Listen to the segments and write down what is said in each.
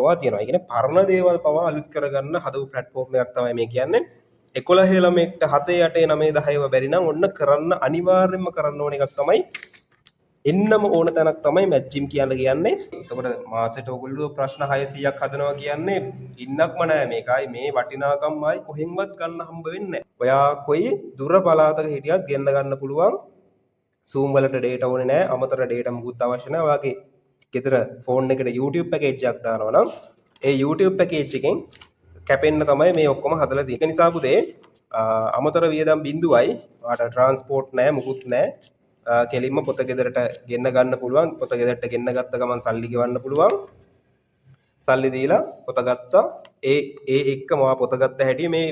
පවා තියෙනවා. ඒ කියන්නේ පරණ දේවල් පවා අලුත් කරගන්න හදපු platform එකක් තමයි මේ කියන්නේ. 11 ළමෙක්ට 7 8 9 10ව බැරි නම් ඔන්න කරන්න අනිවාර්යයෙන්ම කරන්න ඕන එකක් තමයි එන්නම ඕන තැනක් තමයි මැච් ජිම් කියන්නේ. එතකොට මාසෙට ඔයගොල්ලෝ ප්‍රශ්න 600ක් හදනවා කියන්නේ ඉන්නක්ම නෑ මේකයි මේ වටිනාකම් ආයි කොහෙන්වත් ගන්න හම්බ වෙන්නේ නෑ. ඔයා කොයි දුර පළාතක හිටියත් ගෙන්න ගන්න පුළුවන්. Zoom වලට data ඕනේ නෑ. අමතර data මුකුත් අවශ්‍ය නෑ. ඔයාගේ ගෙදර ෆෝන් එකට YouTube package එකක් දානවා නම් ඒ YouTube package එකෙන් කැපෙන්න තමයි මේ ඔක්කොම හදලා තියෙන්නේ. ඒ නිසා පුතේ අමතර වියදම් බිඳුවයි. ඔයාට transport නෑ මුකුත් නෑ. කෙලින්ම පොත ගෙදරට ගෙන්න ගන්න පුළුවන්. පොත ගෙදරට ගෙන්න ගත්ත ගමන් සල්ලි ගෙවන්න පුළුවන්. සල්ලි දීලා පොත ගත්තා. ඒ එක්කම ඔයා පොත ගත්ත හැටි මේ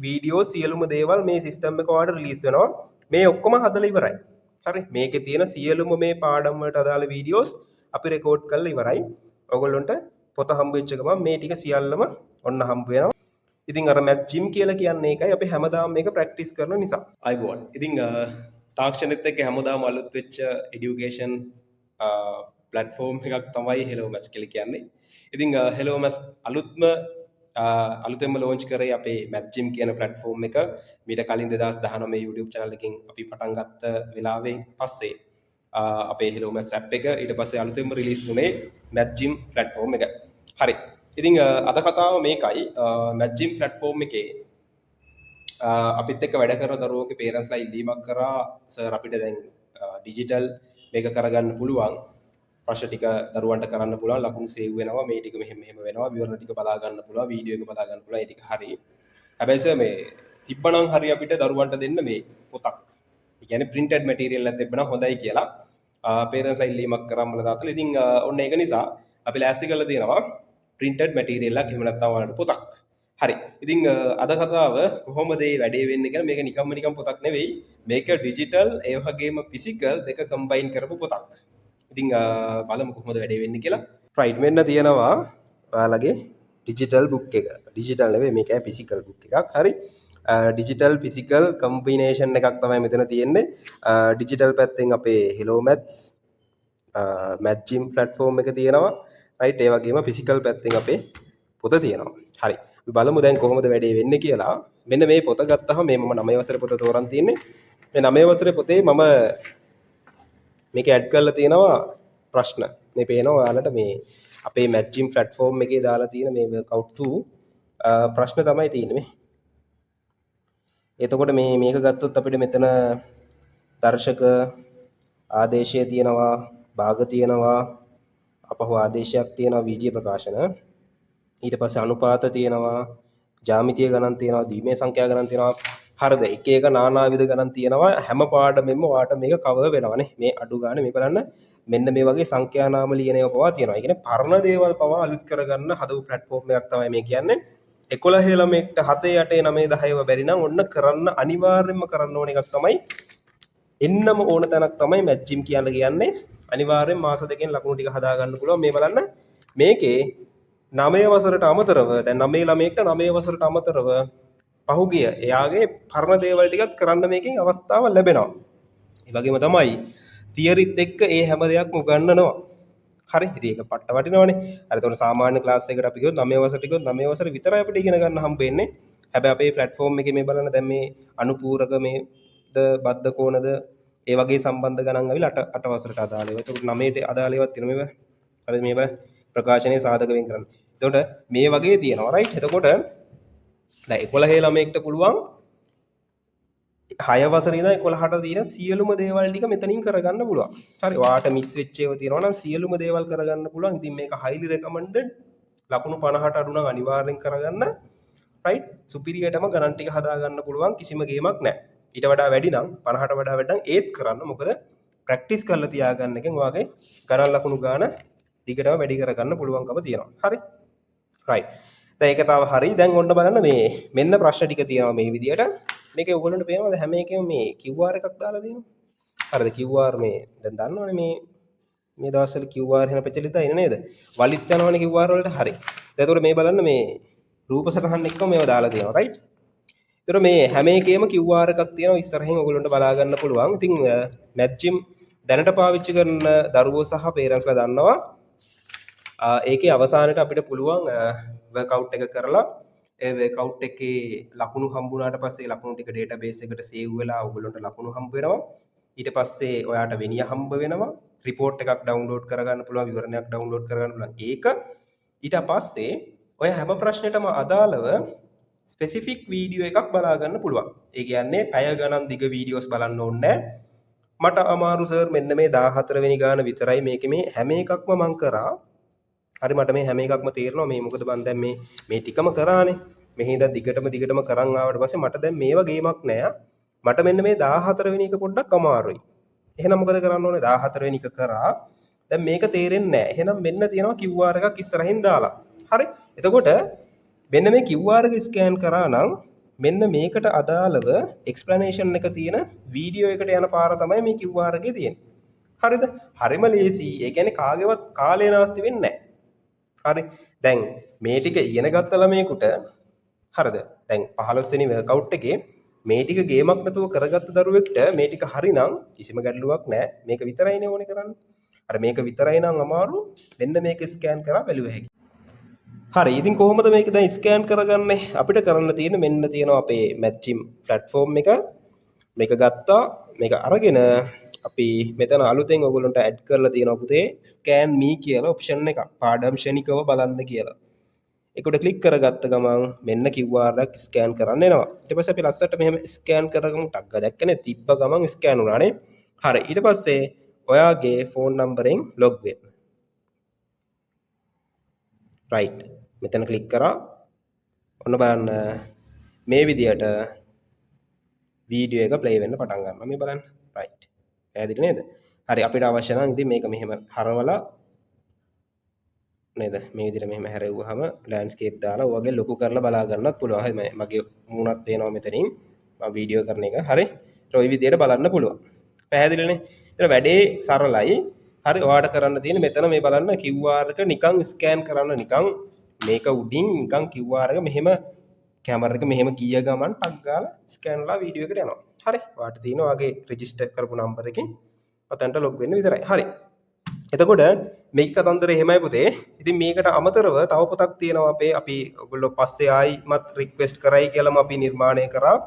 වීඩියෝ සියලුම දේවල් මේ සිස්ටම් එක ඔයාලට රිලීස් වෙනවා. මේ ඔක්කොම හදලා ඉවරයි. හරි. මේකේ තියෙන සියලුම මේ පාඩම් වලට අදාළ වීඩියෝස් අපි රෙකෝඩ් කරලා ඉවරයි. ඔයගොල්ලන්ට පොත හම්බ වෙච්ච ගමන් මේ ටික සියල්ලම ඔන්න හම්බ වෙනවා. ඉතින් අර මැත් ජිම් කියලා කියන්නේ ඒකයි අපි හැමදාම මේක ප්‍රැක්ටිස් කරන නිසා. අයිබෝන්. ඉතින් තාක්ෂණෙත් එක්ක හැමදාම අලුත් වෙච්ච এডুকেෂන් ප්ලැට්ෆෝම් එකක් තමයි Hello Maths කියලා කියන්නේ. ඉතින් Hello Maths අලුතෙන්ම ලෝන්ච් කරේ අපේ Maths Gym කියන platform එක මීට කලින් 2019 YouTube channel එකකින් අපි පටන් ගත්ත වෙලාවෙන් පස්සේ අපේ Hello Maths app එක ඊට පස්සේ අලුතෙන්ම රිලීස් වුණේ Maths Gym platform එක. හරි. ඉතින් අද කතාව මේකයි Maths Gym platform එකේ අපිත් එක්ක වැඩ කරන දරුවෝගේ පේරන්ට්ස්ලා ඉල්ලීමක් කරා සර් අපිට දැන් ඩිජිටල් මේක කරගන්න පුළුවන් ප්‍රශ්න ටික දරුවන්ට කරන්න පුළුවන් ලකුණු සේව් වෙනවා මේ ටික මෙහෙම වෙනවා විවරණ ටික බලා ගන්න පුළුවන් වීඩියෝ එක බලා ගන්න පුළුවන් ඒ ටික හරි හැබැයි සර් මේ තිබ්බනම් හරි අපිට දරුවන්ට දෙන්න මේ පොතක් ඒ කියන්නේ printed material එකක් තිබ්බනම් හොඳයි කියලා පේරන්ට්ස්ලා ඉල්ලීමක් කරා මම තාත්තලා ඉතින් ඔන්න ඒක නිසා අපි ලෑස්ති කරලා තියෙනවා printed material එකක් එහෙම නැත්නම් ඔයාලට පොතක් හරි. ඉතින් අද කතාව කොහොමද මේ වැඩේ වෙන්නේ කියලා මේක නිකම් පොතක් නෙවෙයි. මේක ඩිජිටල් ඒ වගේම ෆිසිකල් දෙක කම්බයින් කරපු පොතක්. ඉතින් බලමු කොහොමද වැඩේ වෙන්නේ කියලා. රයිට් මෙන්න තියෙනවා ඔයාලගේ ඩිජිටල් බුක් එක. ඩිජිටල් නෙවෙයි මේක ෆිසිකල් බුක් එකක්. හරි. ඩිජිටල් ෆිසිකල් කම්බිනේෂන් එකක් තමයි මෙතන තියෙන්නේ. ඩිජිටල් පැත්තෙන් අපේ Hello Maths Maths Gym platform එක තියෙනවා. රයිට් ඒ වගේම ෆිසිකල් පැත්තෙන් අපේ පොත තියෙනවා. හරි. බලමු දැන් කොහොමද වැඩේ වෙන්නේ කියලා. මෙන්න මේ පොත ගත්තහම මේ මම 9 වසරේ පොත තෝරන් තින්නේ. මේ 9 වසරේ පොතේ මම මේක ඇඩ් කරලා තියෙනවා ප්‍රශ්න. මේ පේනවා ඔයාලට මේ අපේ Maths Gym platform එකේ දාලා තියෙන මේ workout 2 ප්‍රශ්න තමයි තියෙන්නේ මේ. එතකොට මේක ගත්තොත් අපිට මෙතන දර්ශක ආදේශය තියෙනවා, භාග තියෙනවා, අපහු ආදේශයක් තියෙනවා, වීජීය ප්‍රකාශන. ඊට පස්සේ අනුපාත තියෙනවා, ජ්‍යාමිතිය ගණන් තියෙනවා, ද්විමේය සංඛ්‍යා ගණන් තියෙනවා. හරිද? එක එක නානාවිධ ගණන් තියෙනවා. හැම පාඩමෙම ඔයාට මේක කවර් වෙනවානේ. මේ අඩු ගන්න මේ බලන්න මෙන්න මේ වගේ සංඛ්‍යා නාම ලියන ඒවා පවා තියෙනවා. ඒ කියන්නේ පරණ දේවල් පවා අලුත් කරගන්න හදපු platform එකක් තමයි මේ කියන්නේ. 11 ළමෙක්ට 7 8 9 10ව බැරි නම් ඔන්න කරන්න අනිවාර්යයෙන්ම කරන්න ඕන එකක් තමයි එන්නම ඕන තැනක් තමයි Maths Gym කියන්නේ. අනිවාර්යෙන් මාස දෙකෙන් ලකුණු ටික හදා ගන්න පුළුවන්. මේ බලන්න මේකේ 9 වසරට අමතරව දැන් 9 ළමයෙක්ට 9 වසරට අමතරව පහුගිය එයාගේ පරණ දේවල් ටිකත් කරන්න මේකෙන් අවස්ථාව ලැබෙනවා. ඒ වගේම තමයි තියරිත් එක්ක ඒ හැම දෙයක්ම උගන්වනවා. හරි. ඉතින් ඒක පට්ට වටිනවනේ. හරි. එතකොට සාමාන්‍ය ක්ලාස් එකකට අපි ගියොත් 9 වසරට ගියොත් 9 වසර විතරයි අපිට ඉගෙන ගන්න හම්බ වෙන්නේ. හැබැයි අපේ platform එකේ මේ බලන්න දැන් මේ අනුපූරක මේද බද්ධ කෝණද ඒ වගේ සම්බන්ධ ගණන් අවිලා 8 වසරට අදාළ ඒවා. එතකොට 9ට අදාළ ඒවාත් තියෙනවා මේවා. හරි මේ බලන්න. ප්‍රකාශනයේ සාධක වෙන් කරන්න. එතකොට මේ වගේ තියෙනවා රයිට්. එතකොට දැන් 11 ළමයෙක්ට පුළුවන් 6 වසරේ ඉඳන් 11ට තියෙන සියලුම දේවල් ටික මෙතනින් කරගන්න පුළුවන්. හරි. ඔයාට මිස් වෙච්ච ඒවා තියෙනවා නම් සියලුම දේවල් කරගන්න පුළුවන්. ඉතින් මේක highly recommended. ලකුණු 50ට අඩු නම් අනිවාර්යෙන් කරගන්න. රයිට්. සුපිරියටම ගණන් ටික හදා ගන්න පුළුවන් කිසිම ගේමක් නැහැ. ඊට වඩා වැඩි නම් 50ට වඩා වැඩි නම් ඒත් කරන්න. මොකද ප්‍රැක්ටිස් කරලා තියාගන්න එකෙන් ඔයාගේ ගණන් ලකුණු ගාන දිගටම වැඩි කරගන්න පුළුවන්කම තියෙනවා. හරි. රයිට්. දැන් ඒක තාම හරි. දැන් ඔන්න බලන්න මේ මෙන්න ප්‍රශ්න ටික තියෙනවා මේ විදියට. මේකේ ඔයගොල්ලන්ට පේනවද හැම එකෙම මේ QR එකක් දාලා තියෙනවා. හරිද? QR මේ දැන් දන්නවනේ මේ දවස්වල QR එහෙම ප්‍රචලිතයි නේද? වලිත් යනවනේ QR වලට. හරි. එතකොට මේ බලන්න මේ රූප සටහන් එක්කම මේව දාලා තියෙනවා. රයිට්. එතකොට මේ හැම එකේම QR එකක් තියෙනවා. ඉස්සරහින් ඔයගොල්ලන්ට බලා ගන්න පුළුවන්. ඉතින් Maths Gym දැනට පාවිච්චි කරන දරුවෝ සහ පේරන්ට්ස්ලා දන්නවා ඒකේ අවසානයේ අපිට පුළුවන් වර්ක්අවුට් එක කරලා ඒ වර්ක්අවුට් එකේ ලකුණු හම්බුනාට පස්සේ ලකුණු ටික ඩේටාබේස් එකට සේව් වෙලා ඔයගොල්ලන්ට ලකුණු හම්බ වෙනවා. ඊට පස්සේ ඔයාට වෙනිය හම්බ වෙනවා. රිපෝට් එකක් ඩවුන්ලෝඩ් කරගන්න පුළුවන්, විවරණයක් ඩවුන්ලෝඩ් කරගන්න පුළුවන්. ඒක ඊට පස්සේ ඔය හැම ප්‍රශ්නෙටම අදාළව ස්පෙસિෆික් වීඩියෝ එකක් බලා ගන්න පුළුවන්. ඒ කියන්නේ පැය ගණන් දිග වීඩියෝස් බලන්න ඕනේ නැහැ. මට අමාරු සර් මෙන්න මේ 14 වෙනි ගාන විතරයි මේකේ මේ හැම එකක්ම මං කරා. හරි මට මේ හැම එකක්ම තේරෙනවා මේ මොකද මං දැන් මේ ටිකම කරානේ. මෙහි ඉඳන් දිගටම කරන් ආවට පස්සේ මට දැන් මේව ගේමක් නෑ. මට මෙන්න මේ 14 වෙනි එක පොඩ්ඩක් අමාරුයි. එහෙනම් මොකද කරන්න ඕනේ? 14 වෙනි එක කරා. දැන් මේක තේරෙන්නේ නෑ. එහෙනම් මෙන්න තියෙනවා QR එකක් ඉස්සරහින් දාලා. හරි. එතකොට මෙන්න මේ QR එක ස්කෑන් කරා නම් මෙන්න මේකට අදාළව එක්ස්ප්ලනේෂන් එක තියෙන වීඩියෝ එකට යන පාර තමයි මේ QR එකේ තියෙන්නේ. හරිද? හරිම ලේසි. ඒ කියන්නේ කාගේවත් කාලය නාස්ති වෙන්නේ නැහැ. හරි. දැන් මේ ටික ඉගෙන ගත්ත ළමයෙකුට හරිද? දැන් 15 වෙනි වර්ක්අවුට් එකේ මේ ටික ගේමක් නැතුව කරගත්ත දරුවෙක්ට මේ ටික හරිනම් කිසිම ගැටලුවක් නැහැ. මේක විතරයිනේ ඕනේ කරන්නේ. අර මේක විතරයි නම් අමාරු. මෙන්න මේක ස්කෑන් කරලා බැලුව හැකියි. හරි. ඉතින් කොහොමද මේක දැන් ස්කෑන් කරගන්නේ? අපිට කරන්න තියෙන මෙන්න තියෙනවා අපේ මැච්චිම් ප්ලැට්ෆෝම් එක. මේක ගත්තා. මේක අරගෙන අපි මෙතන අලුතෙන් ඔයගොල්ලන්ට ඇඩ් කරලා තියෙනවා පුතේ ස්කෑන් මී කියලා ඔප්ෂන් එකක්. පාඩම් ශනිකව බලන්න කියලා. ඒකට ක්ලික් කරගත්ත ගමන් මෙන්න QR එකක් ස්කෑන් කරන්න එනවා. ඊට පස්සේ අපි ලස්සට මෙහෙම ස්කෑන් කරගමු ටක් දැක්කනේ තිබ්බ ගමන් ස්කෑන් වුණානේ. හරි. ඊට පස්සේ ඔයාගේ ෆෝන් නම්බරෙන් ලොග් වෙන්න. රයිට්. මෙතන ක්ලික් කරා. ඔන්න බලන්න මේ විදියට වීඩියෝ එක ප්ලේ වෙන්න පටන් ගන්නවා. මේ බලන්න. රයිට්. පැහැදිලි නේද? හරි අපිට අවශ්‍ය නම් ඉතින් මේක මෙහෙම හරවලා නේද? මේ විදිහට මෙහෙම හැරෙව්වහම ලෑන්ඩ්ස්කේප් දාලා ඔයගේ ලොකු කරලා බලා ගන්නත් පුළුවන්. හරි මගේ මූණත් පේනවා මෙතනින්. මම වීඩියෝ කරන එක. හරි. ඔය විදිහට බලන්න පුළුවන්. පැහැදිලිනේ? ඒතර වැඩේ සරලයි. හරි ඔයාට කරන්න තියෙන්නේ මෙතන මේ බලන්න QR එක නිකන් ස්කෑන් කරන්න නිකන් මේක උඩින් නිකන් QR එක මෙහෙම කැමරා එක මෙහෙම ගිය ගමන් ටක් ගාලා ස්කෑන් වලා වීඩියෝ එකට යනවා. හරි. ඔයාට තියෙනවා ඔයාගේ රෙජිස්ටර් කරපු නම්බර එකකින් ඔතනට ලොග් වෙන්න විතරයි. හරි. එතකොට මේක කතන්දරේ එහෙමයි පුතේ. ඉතින් මේකට අමතරව තව පොතක් තියෙනවා අපි ඔයගොල්ලෝ පස්සේ ආයිමත් රික්වෙස්ට් කරයි කියලාම අපි නිර්මාණය කරා.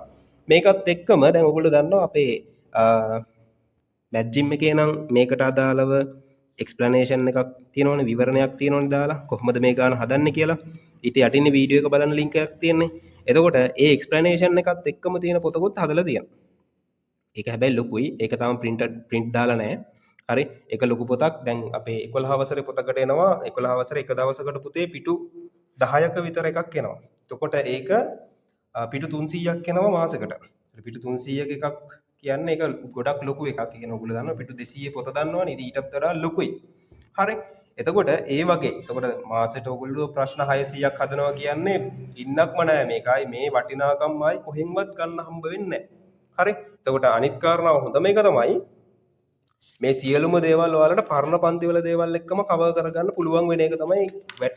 මේකත් එක්කම දැන් ඔයගොල්ලෝ දන්නවා අපේ මැත්ජිම් එකේ නම් මේකට අදාළව එක්ස්ප්ලනේෂන් එකක් තියෙනවනේ විවරණයක් තියෙනවනේ දාලා කොහොමද මේ ගාන හදන්නේ කියලා. ඊට යටින් වීඩියෝ එක බලන්න ලින්ක් එකක් තියෙන්නේ. එතකොට ඒ එක්ස්ප්ලනේෂන් එකත් එක්කම තියෙන පොතකුත් හදලා තියෙනවා. ඒක හැබැයි ලොකුයි. ඒක තාම print දාලා නැහැ. හරි. ඒක ලොකු පොතක්. දැන් අපේ 11 වසරේ පොතකට එනවා. 11 වසරේ එක දවසකට පුතේ පිටු 10ක විතර එකක් එනවා. එතකොට ඒක පිටු 300ක් එනවා මාසෙකට. පිටු 300ක එකක් කියන්නේ ඒක ගොඩක් ලොකු එකක්. ඒ කියන්නේ ඔයගොල්ලෝ දන්නවා පිටු 200 පොත දන්නවනේ. ඉතින් ඊටත් වඩා ලොකුයි. හරි. එතකොට ඒ වගේ. එතකොට මාසෙට ඔයගොල්ලෝ ප්‍රශ්න 600ක් හදනවා කියන්නේ ඉන්නක්ම නෑ මේකයි මේ වටිනාකම් ආයි කොහෙන්වත් ගන්න හම්බ වෙන්නේ නෑ. හරි. එතකොට අනිත් කාරණාව හොඳම එක තමයි මේ සියලුම දේවල් ඔයාලට පරණ පන්ති වල දේවල් එක්කම කවර් කරගන්න පුළුවන් වෙන එක තමයි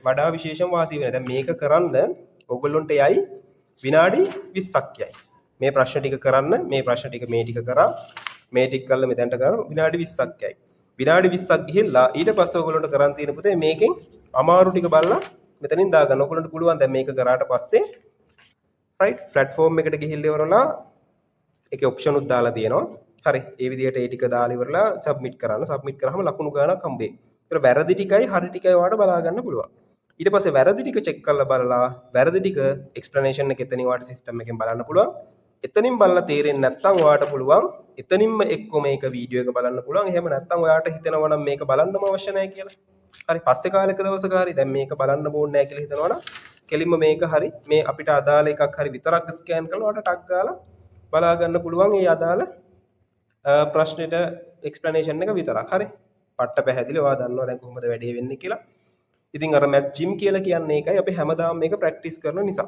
වඩා විශේෂම වාසිය වෙන්නේ. දැන් මේක කරන්න ඔයගොල්ලොන්ට යයි විනාඩි 20ක් යයි. මේ ප්‍රශ්න ටික කරන්න මේ ප්‍රශ්න ටික මේ ටික කරා මේ ටික කරලා මෙතනට කරා විනාඩි 20ක් යයි. විනාඩි 20ක් ගිහිල්ලා ඊට පස්සේ ඔයගොල්ලන්ට කරන් තියෙන පුතේ මේකෙන් අමාරු ටික බලලා මෙතනින් දාගන්න. ඔයගොල්ලන්ට පුළුවන් දැන් මේක කරාට පස්සේ රයිට් ප්ලැට්ෆෝම් එකට ගිහිල්ලා ඉවරලා ඒකේ ඔප්ෂන් උත් දාලා තියෙනවා. හරි. ඒ විදිහට ඒ ටික දාලා ඉවරලා සබ්මිට් කරන්න. සබ්මිට් කරාම ලකුණු ගානක් හම්බෙයි. ඒතර වැරදි ටිකයි හරි ටිකයි ඔයාලට බලා ගන්න පුළුවන්. ඊට පස්සේ වැරදි ටික චෙක් කරලා බලලා වැරදි ටික එක්ස්ප්ලනේෂන් එක එතනින් ඔයාලට සිස්ටම් එකෙන් බලන්න පුළුවන්. එතනින් බලලා තේරෙන්නේ නැත්නම් ඔයාලට පුළුවන් එතනින්ම එක්ක මේක වීඩියෝ එක බලන්න පුළුවන්. එහෙම නැත්නම් ඔයාලට හිතෙනවා නම් මේක බලන්නම අවශ්‍ය නැහැ කියලා. හරි. පස්සේ කාලෙක දවසක හරි දැන් මේක බලන්න ඕනේ නැහැ කියලා හිතනවා නම් කෙලින්ම මේක හරි මේ අපිට අදාළ එකක් හරි විතරක් ස්කෑන් කරලා ඔයාලට ටක් ගාලා බලා ගන්න පුළුවන් ඒ අදාළ ප්‍රශ්නෙට එක්ස්ප්ලනේෂන් එක විතරක්. හරි. පට්ට පැහැදිලි. ඔයා දන්නවා දැන් කොහොමද වැඩේ වෙන්නේ කියලා. ඉතින් අර මැත් ජිම් කියලා කියන්නේ ඒකයි අපි හැමදාම මේක ප්‍රැක්ටිස් කරන නිසා.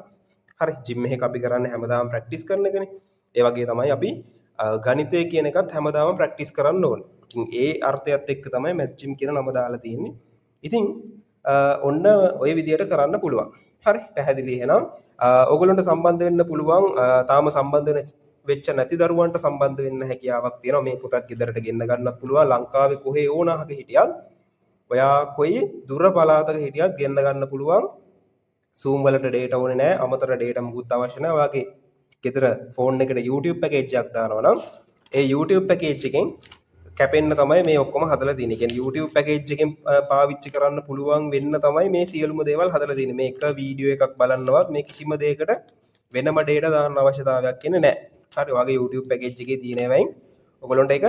හරි. ජිම් එකක අපි කරන්නේ හැමදාම ප්‍රැක්ටිස් කරන එකනේ. ඒ වගේ තමයි අපි ගණිතය කියන එකත් හැමදාම ප්‍රැක්ටිස් කරන්න ඕනේ. ඉතින් ඒ අර්ථයත් එක්ක තමයි මැත් ජිම් කියන නම දාලා තියෙන්නේ. ඉතින් ඔන්න ওই විදියට කරන්න පුළුවන්. හරි. පැහැදිලි එහෙනම් ඔයගොල්ලන්ට සම්බන්ධ වෙන්න පුළුවන්. තාම සම්බන්ධ වෙච්ච නැති දරුවන්ට සම්බන්ධ වෙන්න හැකියාවක් තියෙනවා. මේ පොතක් ගෙදරට ගෙන්න ගන්නත් පුළුවන්. ලංකාවේ කොහේ ඕනහක හිටියත් ඔයා කොයි දුර පළාතක හිටියත් ගෙන්න ගන්න පුළුවන්. Zoom වලට data ඕනේ නැහැ. අමතර data මුකුත් අවශ්‍ය නැහැ. ඔයාගේ ගෙදර ෆෝන් එකට YouTube package එකක් දානවා නම් ඒ YouTube package එකෙන් කැපෙන්න තමයි මේ ඔක්කොම හදලා තියෙන්නේ. කියන්නේ YouTube package එකෙන් පාවිච්චි කරන්න පුළුවන් වෙන්න තමයි මේ සියලුම දේවල් හදලා තියෙන්නේ. මේක වීඩියෝ එකක් බලන්නවත් මේ කිසිම දෙයකට වෙනම data දාන්න අවශ්‍යතාවයක් ඉන්නේ නැහැ. හරි. ඔයාගේ YouTube package එකේ තියෙන ඒවායින් ඔයගොල්ලන්ට ඒක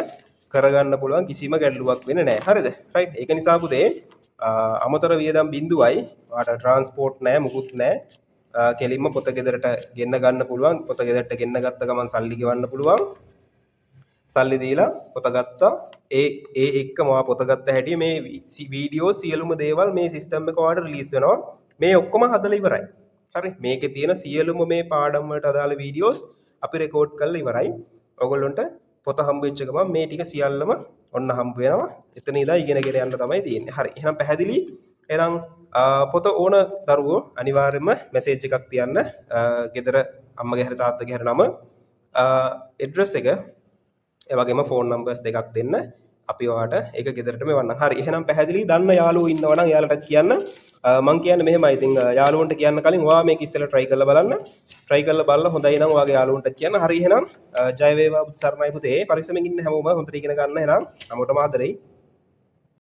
කරගන්න පුළුවන් කිසිම ගැටලුවක් වෙන්නේ නැහැ. හරිද? රයිට්. ඒක නිසා පුතේ අමතර වියදම් බිඳුවයි. ඔයාට ට්‍රාන්ස්පෝර්ට් නැහැ, මුකුත් නැහැ. කෙලින්ම පොත ගෙදරට ගෙන්න ගන්න පුළුවන්. පොත ගෙදරට ගෙන්න ගත්ත ගමන් සල්ලි ගෙවන්න පුළුවන්. සල්ලි දීලා පොත ගත්තා. ඒ එක්කම ඔයා පොත ගත්ත හැටි මේ වීඩියෝ සියලුම දේවල් මේ සිස්ටම් එක ඔයාලට රිලීස් වෙනවා. මේ ඔක්කොම හදලා ඉවරයි. හරි. මේකේ තියෙන සියලුම මේ පාඩම් වලට අදාළ වීඩියෝස් අපි රෙකෝඩ් කරලා ඉවරයි. ඔයගොල්ලන්ට පොත හම්බ වෙච්ච ගමන් මේ ටික සියල්ලම ඔන්න හම්බ වෙනවා. එතන ඉඳලා ඉගෙනගෙන යන්න තමයි තියෙන්නේ. හරි. එහෙනම් පැහැදිලි. එහෙනම් පොත ඕන දරුවෝ අනිවාර්යයෙන්ම මැසේජ් එකක් තියන්න. ගෙදර අම්මගේ හරි තාත්තගේ හරි නම ඇඩ්‍රස් එක ඒ වගේම ෆෝන් නම්බර්ස් දෙකක් දෙන්න. අපි ඔයාට ඒක ගෙදරටම එවන්නම්. හරි. එහෙනම් පැහැදිලි. දන්න යාළුවෝ ඉන්නවා නම් එයාලට කියන්න. මම කියන්නේ මෙහෙමයි. ඉතින් යාළුවන්ට කියන්න කලින් ඔයා මේක ඉස්සෙල්ලා try කරලා බලන්න. try කරලා බලලා හොඳයි නම් ඔයාගේ යාළුවන්ට කියන්න. හරි එහෙනම් ජය වේවා පුත් සර්ණයි පුතේ. පරිස්සමෙන් ඉන්න හැමෝම හොඳට ඉගෙන ගන්න. එහෙනම් හැමෝටම ආදරෙයි.